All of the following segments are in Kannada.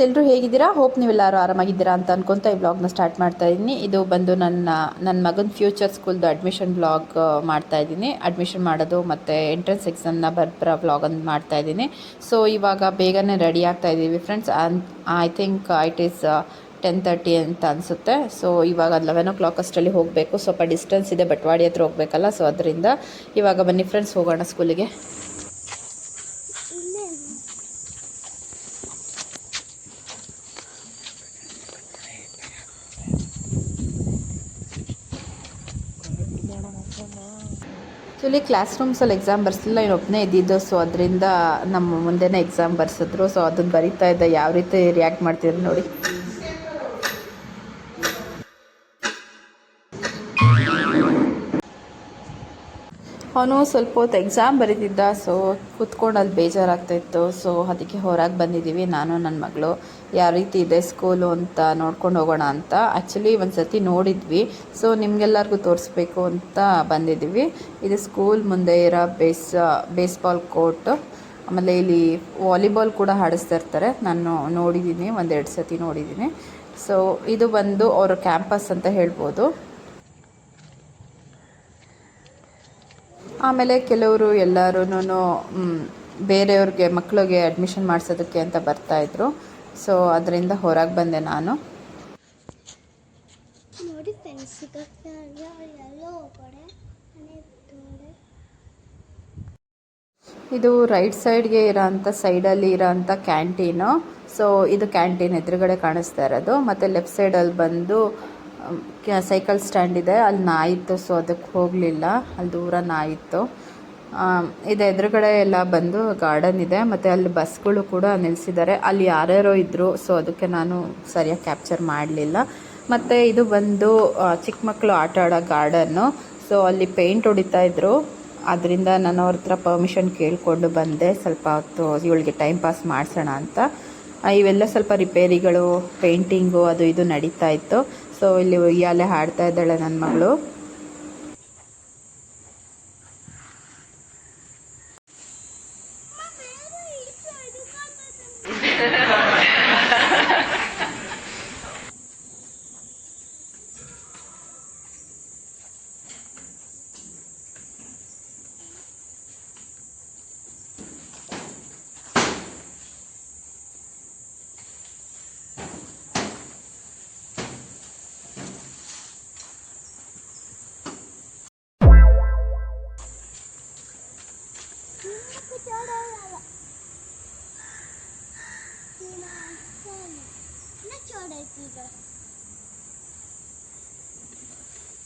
ಎಲ್ಲರೂ ಹೇಗಿದ್ದೀರಾ? ಹೋಪ್ ನೀವೆಲ್ಲರೂ ಆರಾಮಾಗಿದ್ದೀರಾ ಅಂತ ಅನ್ಕೊತಾ ಈ ವ್ಲಾಗ್ನ ಸ್ಟಾರ್ಟ್ ಮಾಡ್ತಾ ಇದ್ದೀನಿ. ಇದು ಬಂದು ನನ್ನ ಮಗನ ಫ್ಯೂಚರ್ ಸ್ಕೂಲ್ದು ಅಡ್ಮಿಷನ್ ವ್ಲಾಗ್ ಮಾಡ್ತಾ ಇದ್ದೀನಿ. ಅಡ್ಮಿಷನ್ ಮಾಡೋದು ಮತ್ತು ಎಂಟ್ರೆನ್ಸ್ ಎಕ್ಸಾಮ್ನ ಬರೋ ವ್ಲಾಗನ್ನು ಮಾಡ್ತಾ ಇದ್ದೀನಿ. ಸೊ ಇವಾಗ ಬೇಗನೆ ರೆಡಿ ಆಗ್ತಾ ಇದ್ದೀವಿ friends. I think it is 10:30 ಅಂತ ಅನಿಸುತ್ತೆ. ಸೊ ಇವಾಗ 11 o'clock ಅಷ್ಟರಲ್ಲಿ ಹೋಗಬೇಕು. ಸ್ವಲ್ಪ ಡಿಸ್ಟೆನ್ಸ್ ಇದೆ, ಬಟ್ವಾಡಿ ಹತ್ರ ಹೋಗಬೇಕಲ್ಲ. ಸೊ ಅದರಿಂದ ಇವಾಗ ಬನ್ನಿ ಫ್ರೆಂಡ್ಸ್, ಹೋಗೋಣ ಸ್ಕೂಲಿಗೆ. ಆ್ಯಕ್ಚುಲಿ ಕ್ಲಾಸ್ ರೂಮ್ಸಲ್ಲಿ ಎಕ್ಸಾಮ್ ಬರ್ಸಿಲ್ಲ, ಒಬ್ಬನೇ ಇದ್ದಿದ್ದು. ಸೊ ಅದರಿಂದ ನಮ್ಮ ಮುಂದೆನೇ ಎಕ್ಸಾಮ್ ಬರ್ಸಿದ್ರು. ಸೊ ಅದನ್ನು ಬರಿತಾ ಇದ್ದೆ. ಯಾವ ರೀತಿ ರಿಯಾಕ್ಟ್ ಮಾಡ್ತಿದ್ರು ನೋಡಿ. ಅವನು ಸ್ವಲ್ಪ ಹೊತ್ತು ಎಕ್ಸಾಮ್ ಬರೀತಿದ್ದ. ಸೊ ಕೂತ್ಕೊಂಡು ಅಲ್ಲಿ ಬೇಜಾರಾಗ್ತಾಯಿತ್ತು. ಸೊ ಅದಕ್ಕೆ ಹೊರಗೆ ಬಂದಿದ್ದೀವಿ ನಾನು ನನ್ನ ಮಗಳು. ಯಾವ ರೀತಿ ಇದೆ ಸ್ಕೂಲು ಅಂತ ನೋಡ್ಕೊಂಡು ಹೋಗೋಣ ಅಂತ. ಆ್ಯಕ್ಚುಲಿ ಒಂದು ಸರ್ತಿ ನೋಡಿದ್ವಿ. ಸೊ ನಿಮಗೆಲ್ಲರಿಗೂ ತೋರಿಸ್ಬೇಕು ಅಂತ ಬಂದಿದ್ದೀವಿ. ಇದು ಸ್ಕೂಲ್ ಮುಂದೆ ಇರೋ ಬೇಸ್ಬಾಲ್ ಕೋರ್ಟ್. ಆಮೇಲೆ ಇಲ್ಲಿ ವಾಲಿಬಾಲ್ ಕೂಡ ಆಡಿಸ್ತಾ ಇರ್ತಾರೆ. ನಾನು ನೋಡಿದ್ದೀನಿ, 1-2 ಸರ್ತಿ ನೋಡಿದ್ದೀನಿ. ಸೊ ಇದು ಬಂದು ಅವರ ಕ್ಯಾಂಪಸ್ ಅಂತ ಹೇಳ್ಬೋದು. ಆಮೇಲೆ ಕೆಲವರು ಎಲ್ಲರೂ ಬೇರೆಯವ್ರಿಗೆ ಮಕ್ಕಳಿಗೆ ಅಡ್ಮಿಷನ್ ಮಾಡಿಸೋದಕ್ಕೆ ಅಂತ ಬರ್ತಾಯಿದ್ರು. ಸೊ ಅದರಿಂದ ಹೊರಗೆ ಬಂದೆ ನಾನು. ಇದು ರೈಟ್ ಸೈಡ್ಗೆ ಇರೋಂಥ ಸೈಡಲ್ಲಿ ಇರೋಂಥ ಕ್ಯಾಂಟೀನು. ಸೊ ಇದು ಕ್ಯಾಂಟೀನ್ ಎದುರುಗಡೆ ಕಾಣಿಸ್ತಾ ಇರೋದು. ಮತ್ತು ಲೆಫ್ಟ್ ಸೈಡಲ್ಲಿ ಬಂದು ಸೈಕಲ್ ಸ್ಟ್ಯಾಂಡ್ ಇದೆ. ಅಲ್ಲಿ ನಾಯಿತ್ತು. ಸೊ ಅದಕ್ಕೆ ಹೋಗಲಿಲ್ಲ, ಅಲ್ಲಿ ದೂರ ನಾಯಿತ್ತು. ಇದು ಎದುರುಗಡೆ ಎಲ್ಲ ಬಂದು ಗಾರ್ಡನ್ ಇದೆ. ಮತ್ತು ಅಲ್ಲಿ ಬಸ್ಗಳು ಕೂಡ ನಿಲ್ಲಿಸಿದ್ದಾರೆ. ಅಲ್ಲಿ ಯಾರ್ಯಾರೋ ಇದ್ದರು. ಸೊ ಅದಕ್ಕೆ ನಾನು ಸರಿಯಾಗಿ ಕ್ಯಾಪ್ಚರ್ ಮಾಡಲಿಲ್ಲ. ಮತ್ತು ಇದು ಬಂದು ಚಿಕ್ಕ ಮಕ್ಕಳು ಆಟ ಆಡೋ ಗಾರ್ಡನ್ನು. ಸೊ ಅಲ್ಲಿ ಪೇಂಟ್ ಹೊಡಿತಾಯಿದ್ರು. ಅದರಿಂದ ನಾನು ಅವ್ರ ಹತ್ರ ಪರ್ಮಿಷನ್ ಕೇಳಿಕೊಂಡು ಬಂದೆ, ಸ್ವಲ್ಪ ಹೊತ್ತು ಇವಳಿಗೆ ಟೈಮ್ ಪಾಸ್ ಮಾಡಿಸೋಣ ಅಂತ. ಇವೆಲ್ಲ ಸ್ವಲ್ಪ ರಿಪೇರಿಗಳು, ಪೇಂಟಿಂಗು ಅದು ಇದು ನಡೀತಾ ಇತ್ತು. ಸೊ ಇಲ್ಲಿ ಉಯ್ಯಾಲೆ ಹಾಡ್ತಾ ಇದ್ದಾಳೆ ನನ್ನ ಮಗಳು.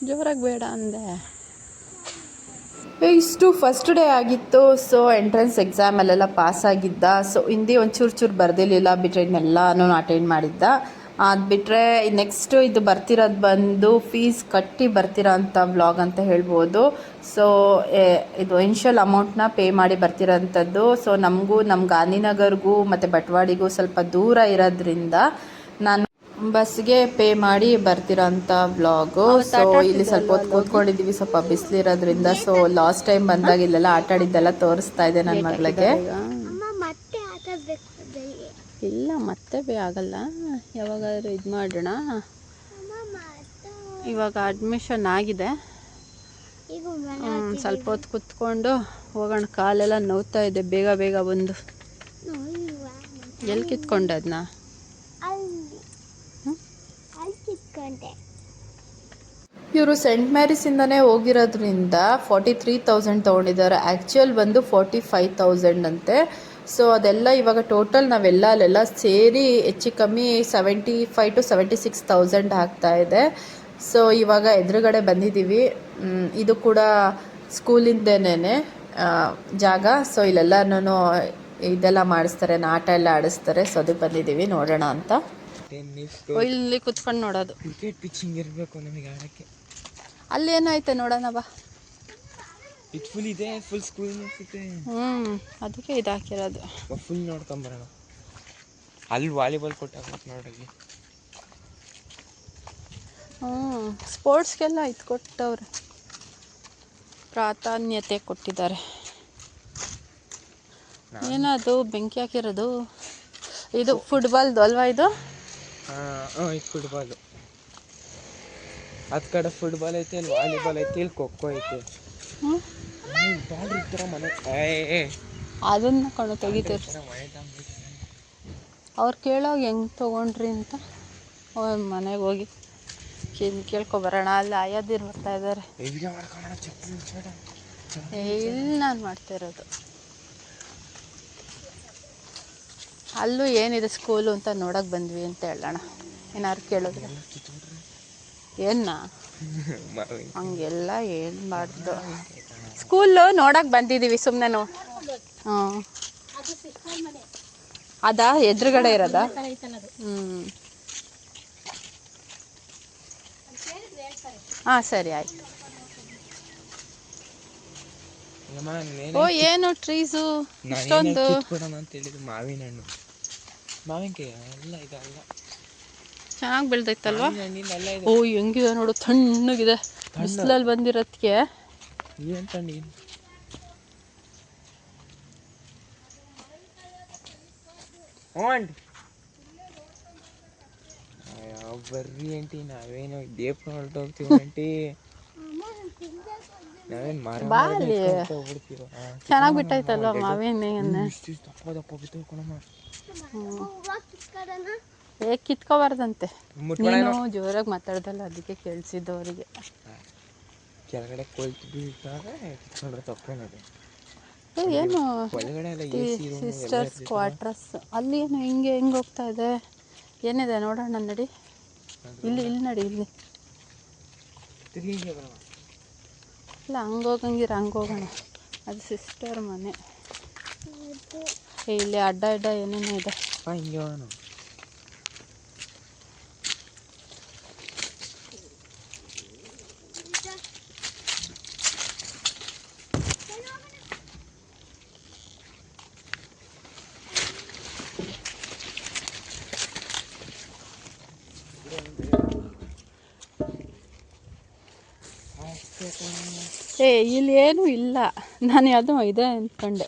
ಜೋರಾಗಿ ಬೇಡ ಅಂದೆ. ಇಷ್ಟು ಫಸ್ಟ್ ಡೇ ಆಗಿತ್ತು. ಸೊ ಎಂಟ್ರೆನ್ಸ್ ಎಕ್ಸಾಮಲ್ಲೆಲ್ಲ ಪಾಸಾಗಿದ್ದ. ಸೊ ಹಿಂದಿ ಒಂಚೂರು ಬರ್ದಿರಲಿಲ್ಲ, ಬಿಟ್ಟರೆ ಇನ್ನೆಲ್ಲನೂ ಅಟೆಂಡ್ ಮಾಡಿದ್ದ. ಅದು ಬಿಟ್ಟರೆ ನೆಕ್ಸ್ಟು ಇದು ಬರ್ತಿರೋದು ಬಂದು ಫೀಸ್ ಕಟ್ಟಿ ಬರ್ತಿರೋ ಅಂಥ ವ್ಲಾಗ್ ಅಂತ ಹೇಳ್ಬೋದು. ಸೊ ಇದು ಇನ್ಷಿಯಲ್ ಅಮೌಂಟ್ನ ಪೇ ಮಾಡಿ ಬರ್ತಿರೋಂಥದ್ದು. ಸೊ ನಮಗೂ ನಮ್ಮ ಗಾಂಧಿನಗರ್ಗೂ ಮತ್ತು ಬಟ್ವಾಡಿಗೂ ಸ್ವಲ್ಪ ದೂರ ಇರೋದ್ರಿಂದ ನಾನು ಬಸ್ಗೆ ಪೇ ಮಾಡಿ ಬರ್ತಿರೋಂಥ ವ್ಲಾಗು. ಸೊ ಇಲ್ಲಿ ಸ್ವಲ್ಪ ಹೊತ್ತು ಕೂತ್ಕೊಂಡಿದ್ದೀವಿ, ಸ್ವಲ್ಪ ಬಿಸಿಲಿರೋದ್ರಿಂದ. ಸೊ ಲಾಸ್ಟ್ ಟೈಮ್ ಬಂದಾಗ ಇಲ್ಲೆಲ್ಲ ಆಟ ಆಡಿದ್ದೆಲ್ಲ ತೋರಿಸ್ತಾ ಇದೆ ನನ್ನ ಮಗಳಿಗೆ. ಇಲ್ಲ ಮತ್ತೆ ಆಗಲ್ಲ, ಯಾವಾಗಾದ್ರೂ ಇದು ಮಾಡೋಣ. ಇವಾಗ ಅಡ್ಮಿಷನ್ ಆಗಿದೆ. ಸ್ವಲ್ಪ ಹೊತ್ತು ಕೂತ್ಕೊಂಡು ಹೋಗೋಣ. ಕಾಲೆಲ್ಲ ನೋವ್ತಾ ಇದೆ ಬೇಗ ಬಂದು. ಎಲ್ಲಿ ಕಿತ್ಕೊಂಡೆ ಅದನ್ನ? ಇವರು ಸೆಂಟ್ ಮ್ಯಾರೀಸಿಂದನೇ ಹೋಗಿರೋದ್ರಿಂದ 43,000 ತೊಗೊಂಡಿದ್ದಾರೆ. ಆ್ಯಕ್ಚುಯಲ್ ಬಂದು 45,000 ಅಂತೆ. ಸೊ ಅದೆಲ್ಲ ಇವಾಗ ಟೋಟಲ್ ನಾವೆಲ್ಲ ಅಲ್ಲೆಲ್ಲ ಸೇರಿ ಹೆಚ್ಚು ಕಮ್ಮಿ 75,000 to 76,000 ಆಗ್ತಾ ಇದೆ. ಸೊ ಇವಾಗ ಎದುರುಗಡೆ ಬಂದಿದ್ದೀವಿ. ಇದು ಕೂಡ ಸ್ಕೂಲಿಂದೇನೆ ಜಾಗ. ಸೊ ಇಲ್ಲೆಲ್ಲನೂ ಇದೆಲ್ಲ ಮಾಡಿಸ್ತಾರೆ, ಆಟ ಎಲ್ಲ ಆಡಿಸ್ತಾರೆ. ಸೊ ಅದಕ್ಕೆ ಬಂದಿದ್ದೀವಿ, ನೋಡೋಣ ಅಂತ. ಇಲ್ಲಿ ಕುತ್ಕೊಂಡು ನೋಡೋದು. ಕ್ರಿಕೆಟ್ ಪಿಚ್ಚಿಂಗ್ ಇರಬೇಕು ನಮಗೆ ಆಡೋಕ್ಕೆ. ಅಲ್ಲಿ ಏನಾಯ್ತೆ ನೋಡೋಣ ಬಾ. ಇದು ಫುಲ್ ಇದೆ, ಫುಲ್ ಸ್ಕೂಲ್ ಅನ್ಸುತ್ತೆ. ಅದಕ್ಕೆ ಇದು ಹಾಕಿರೋದು. ಫುಲ್ ನೋಡ್ಕೊಂಬರೋಣ. ಅಲ್ಲಿ ವಾಲಿಬಾಲ್ ಕೊಟ್ಟಾಗ ನೋಡಲ್ಲಿ. ಸ್ಪೋರ್ಟ್ಸ್ಗೆಲ್ಲ ಇದು ಕೊಟ್ಟವ್ರೆ, ಪ್ರಾಧಾನ್ಯತೆ ಕೊಟ್ಟಿದ್ದಾರೆ. ಏನದು ಬೆಂಕಿ ಹಾಕಿರೋದು? ಇದು ಫುಟ್ಬಾಲ್ದು ಅಲ್ವಾ ಇದು? ಹಾಂ ಇದು ಫುಟ್ಬಾಲು. ಅದು ಕಡೆ ಫುಟ್ಬಾಲ್ ಐತೆ, ಇಲ್ಲಿ ವಾಲಿಬಾಲ್ ಐತೆ, ಇಲ್ಲಿ ಖೋಖೋ ಐತೆ. ಬಾಲ್ ಇರ್ತಾರ ಮನೆ ಅದನ್ನ ಕೊಂಡು ತೆಗಿತೀರಿ. ಅವ್ರು ಕೇಳೋಗಿ ಹೆಂಗೆ ತೊಗೊಂಡ್ರಿ ಅಂತ ಮನೆಗೆ ಹೋಗಿ ಕೇಳ್ಕೊಬರೋಣ. ಅಲ್ಲಿ ಆಯೋದಿರು ಬರ್ತಾ ಇದ್ದಾರೆ. ಇಲ್ಲಿ ನಾನು ಮಾಡ್ತಾ ಇರೋದು. ಅಲ್ಲೂ ಏನಿದೆ ಸ್ಕೂಲು ಅಂತ ನೋಡೋಕೆ ಬಂದ್ವಿ ಅಂತ ಹೇಳೋಣ. ಏನಾರು ಕೇಳಿದ್ರೆ ಏನ ಹಂಗೆಲ್ಲ ಏನು ಮಾಡ್ದು. ಸ್ಕೂಲು ನೋಡೋಕೆ ಬಂದಿದ್ದೀವಿ ಸುಮ್ಮನೆ ಹ್ಞೂ ಅದಾ ಎದುರುಗಡೆ ಇರೋದಾ? ಹಾಂ ಸರಿ ಆಯಿತು. ಓ ಏನು ಟ್ರೀಸು ಇಷ್ಟೊಂದು ಅಂತ ಹೇಳಿದ್ರು. ಮಾವಿನ ಹಣ್ಣು, ಮಾವಿನಕಾಯಿ ಎಲ್ಲ ಇದಲ್ಲ, ಚೆನ್ನಾಗಿ ಬೆಳ್ದೈತಲ್ವಾ? ಓ ಹೆಂಗಿದೆ ನೋಡು, ತಣ್ಣಗಿದೆ. ಬಿಸಿಲಲ್ಲಿ ಬಂದಿರೋದಕ್ಕೆ ಏನು ತಣ್ಣಗೆ. ಬರ್ರಿ ಆಂಟಿ, ನಾವೇನು ದೇಪ ಹೊರಟೋಗ್ತೀವಿ ಆಂಟಿ. ನಾವೇನು ಹೋಗ್ಬಿಡ್ತೀವ. ಚೆನ್ನಾಗಿ ಬಿಟ್ಟೈತಲ್ವ ಮಾವಿನ ಎಣ್ಣೆ. ದಪ್ಪ ದಪ್ಪ ಬಿತ್ತು ಕಣಮ್ಮ. ಕಿತ್ಕೋಬಾರ್ದಂತೆ. ನೀನು ಜೋರಾಗಿ ಮಾತಾಡ್ದಲ್ಲ, ಅದಕ್ಕೆ ಕೇಳಿಸಿದ್ದು ಅವರಿಗೆ. ಕೆಳಗಡೆ ಕೊಲ್ತು ಬೀಳ್ತಾರೆ, ಕಿತ್ಕೊಂಡ್ರೆ ತಪ್ಪೇನದು. ಏನು ಒಳಗಡೆ ಎಲ್ಲ ಸಿಸ್ಟರ್ಸ್ ಕ್ವಾರ್ಟರ್ಸ್ ಅಲ್ಲಿ ಏನು ಹೆಂಗೆ ಹೋಗ್ತಾ ಇದೆ? ಏನಿದೆ ನೋಡೋಣ ನಡಿ. ಇಲ್ಲಿ ನಡಿ, ಇಲ್ಲಿ ಇಲ್ಲ ಹಂಗೆ ಹೋಗೋಣ. ಅದು ಸಿಸ್ಟರ್ ಮನೆ. ಇಲ್ಲಿ ಅಡ್ಡ ಏನೇನೋ ಇದೆ. ಹಿಂಗೆ ಹೋಗೋಣ. ಇಲ್ಲಿ ಏನೂ ಇಲ್ಲ. ನಾನು ಯಾವುದೋ ಇದೆ ಅಂದ್ಕೊಂಡೆ.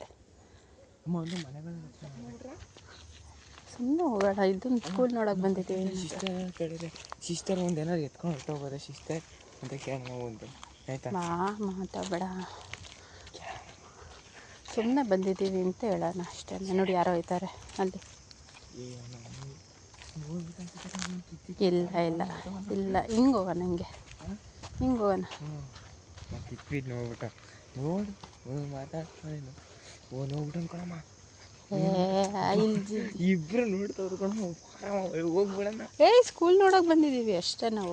ಸುಮ್ಮನೆ ಹೋಗೋಣ. ಇದನ್ನು ಸ್ಕೂಲ್ ನೋಡೋಕೆ ಬಂದಿದ್ದೀವಿ. ಸಿಸ್ಟರ್ ಒಂದು ಏನಾದ್ರು ಎತ್ಕೊಂಡು ಹೊರಟೋಗೋದ ಸಿಸ್ಟರ್ ಅಂತ ಕೇಳೋಣ ಒಂದು, ಆಯ್ತಾ? ಮಾತಾಡಬೇಡ, ಸುಮ್ಮನೆ ಬಂದಿದ್ದೀವಿ ಅಂತ ಹೇಳೋಣ ಅಷ್ಟೇ. ನೋಡಿ ಯಾರೋ ಹೋಯ್ತಾರೆ ಅಲ್ಲಿ. ಇಲ್ಲ ಹಿಂಗೆ ಹೋಗೋಣ. ಹಿಂಗೆ ಹೋಗೋಣ. ಇಬ್ರು ನೋಡ್ತವ್ರು ಕಣ, ಹೋಗ್ಬಿಡೋಣ. ಸ್ಕೂಲ್ ನೋಡೋಕೆ ಬಂದಿದ್ದೀವಿ ಅಷ್ಟೇ ನಾವು.